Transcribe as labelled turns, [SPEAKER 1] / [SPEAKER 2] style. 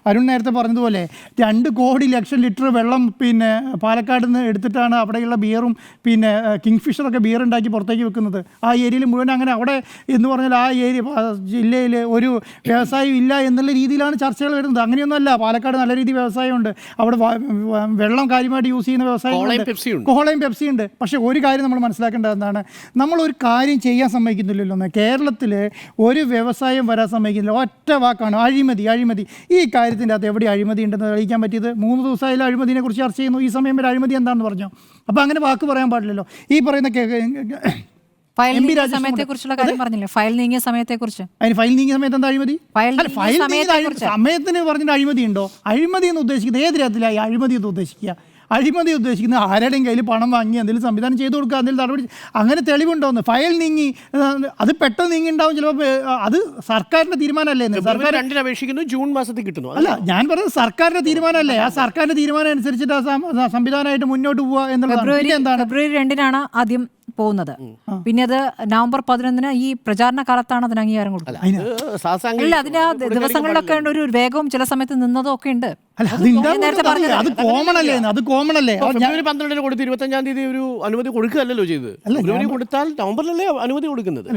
[SPEAKER 1] അരുൺ നേരത്തെ പറഞ്ഞതുപോലെ 2 കോടി ലക്ഷം ലിറ്റർ വെള്ളം പിന്നെ പാലക്കാട് നിന്ന് എടുത്തിട്ടാണ് അവിടെയുള്ള ബിയറും പിന്നെ കിങ്ഫിഷറൊക്കെ ബിയർ ഉണ്ടാക്കി പുറത്തേക്ക് വെക്കുന്നത്. ആ ഏരിയയിൽ മുഴുവൻ അങ്ങനെ അവിടെ എന്ന് പറഞ്ഞാൽ ആ ജില്ലയിൽ ഒരു വ്യവസായം ഇല്ല എന്നുള്ള രീതിയിലാണ് ചർച്ചകൾ വരുന്നത്. അങ്ങനെയൊന്നുമല്ല. പാലക്കാട് നല്ല രീതിയിൽ വ്യവസായമുണ്ട്. അവിടെ വെള്ളം കാര്യമായിട്ട് യൂസ് ചെയ്യുന്ന വ്യവസായം, കോളയും പെപ്സി ഉണ്ട്. പക്ഷേ ഒരു കാര്യം നമ്മൾ മനസ്സിലാക്കേണ്ടത് എന്താണ്, നമ്മളൊരു കാര്യം ചെയ്യാൻ സമ്മതിക്കുന്നില്ലല്ലോ. കേരളത്തിൽ ഒരു വ്യവസായം വരാൻ സമ്മതിക്കുന്നില്ല. ഒറ്റ വാക്കാണ് അഴിമതി, അഴിമതി. ഈ കാര്യത്തിൻ്റെ അകത്ത് എവിടെ അഴിമതി ഉണ്ടെന്ന് തെളിയിക്കാൻ പറ്റിയത്? 3 ദിവസമായാലും അഴിമതിനെ കുറിച്ച് ചർച്ച ചെയ്യുന്നു. ഈ സമയം വരെ അഴിമതി എന്താണെന്ന് പറഞ്ഞു. അപ്പോൾ അങ്ങനെ വാക്ക് പറയാൻ പാടില്ലല്ലോ. ഈ പറയുന്ന
[SPEAKER 2] ഫയൽ നീങ്ങിയ സമയത്തെക്കുറിച്ചുള്ള കാര്യം പറഞ്ഞില്ലേ? ഫയൽ നീങ്ങിയ സമയത്തെക്കുറിച്ച്.
[SPEAKER 1] അതിന് ഫയൽ നീങ്ങിയ സമയത്ത് എന്താ അഴിമതി? സമയത്തിന് പറഞ്ഞിട്ട് അഴിമതി ഉണ്ടോ? അഴിമതി എന്ന് ഉദ്ദേശിക്കുന്നത് ഏത് രാത്രിയിലായി അഴിമതി എന്ന് ഉദ്ദേശിക്കുക? അഴിമതി ഉദ്ദേശിക്കുന്നത് ആരുടെയും കയ്യിൽ പണം വാങ്ങി എന്തെങ്കിലും സംവിധാനം ചെയ്തു കൊടുക്കുക, എന്തെങ്കിലും നടപടി, അങ്ങനെ തെളിവുണ്ടോന്ന്. ഫയൽ നീങ്ങി, അത് പെട്ടെന്ന് നീങ്ങിണ്ടാവും. ചിലപ്പോൾ അത് സർക്കാരിൻ്റെ തീരുമാനമല്ലേ? സർക്കാർ
[SPEAKER 3] 2-ന് അപേക്ഷിക്കുന്നു, ജൂൺ മാസത്തിൽ കിട്ടുന്നു.
[SPEAKER 1] അല്ല, ഞാൻ പറയുന്നത് സർക്കാരിൻ്റെ തീരുമാനമല്ലേ? ആ സർക്കാരിൻ്റെ തീരുമാനം അനുസരിച്ചിട്ട് ആ സംവിധാനമായിട്ട് മുന്നോട്ട് പോവുക എന്നുള്ളത്. എന്താണ്
[SPEAKER 2] ഫെബ്രുവരി 2-നാണ് ആദ്യം പോകുന്നത്. പിന്നെ അത് നവംബർ 11-ന് ഈ പ്രചാരണ കാലത്താണ് അതിന് അംഗീകാരം കൊടുക്കുന്നത്. അല്ല, അതിന്റെ ആ ദിവസങ്ങളിലൊക്കെ ഒരു വേഗവും ചില സമയത്ത് നിന്നതും ഒക്കെ ഉണ്ട്.
[SPEAKER 1] അത് കോമൺ അല്ലേ? അത് കോമൺ അല്ലേ?
[SPEAKER 3] ഫെബ്രുവരി 12-ന് കൊടുത്ത് 25-ാം തീയതി ഒരു അനുമതി കൊടുക്കുകയല്ലോ ചെയ്തത്. ഫെബ്രുവരി കൊടുത്താൽ നവംബറിലല്ലേ അനുമതി കൊടുക്കുന്നത്.